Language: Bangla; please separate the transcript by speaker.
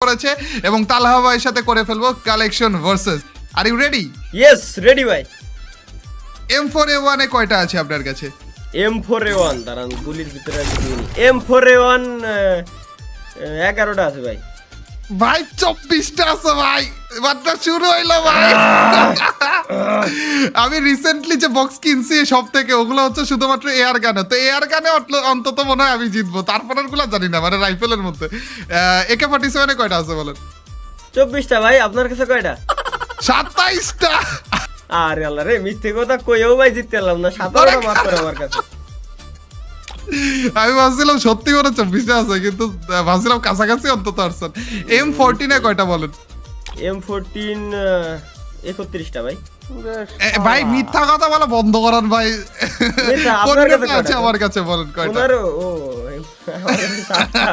Speaker 1: পড়েছে এবং তালহা ভাইয়ের সাথে করে ফেলবো collection versus. Are you ready?
Speaker 2: Yes ready ভাই।
Speaker 1: M4A1 এ কয়টা আছে আপনার কাছে?
Speaker 2: M4A1 দাঁড়ান গুলির ভিতরে আমি দিইনি। M4A1 11টা আছে ভাই।
Speaker 1: ভাই 24টা আছে ভাই, মাত্র শুরু হইলো ভাই। আমি রিসেন্টলি যে বক্স কিনছি সব থেকে ওগুলো হচ্ছে শুধুমাত্র এয়ার গানে, তো এয়ার গানে অন্তত মনে হয় আমি জিতবো, তারপরের গুলো জানি না, মানে রাইফেলের মধ্যে। AK-47 এ কয়টা আছে বলেন?
Speaker 2: 24টা ভাই। আপনার কাছে কয়টা?
Speaker 1: 27টা।
Speaker 2: আরে আল্লাহ রে, মিথ্যে কথা কইও ভাই জিততে পারলাম না। 17টা মাত্র আমার কাছে।
Speaker 1: আমি ভাবছিলাম সত্যি করে 24টা আছে, কিন্তু ভাবছিলাম কাছাকাছি অন্তত আসছেন। M14 এ কয়টা বলেন?
Speaker 2: M14 31টা ভাই।
Speaker 1: ভাই মিথ্যা কথা বলা বন্ধ করান ভাই।
Speaker 2: মিথ্যা, আপনার কাছে
Speaker 1: আছে আমার কাছে বলেন কয়টা?
Speaker 2: 15 ও আমার কাছে 7টা।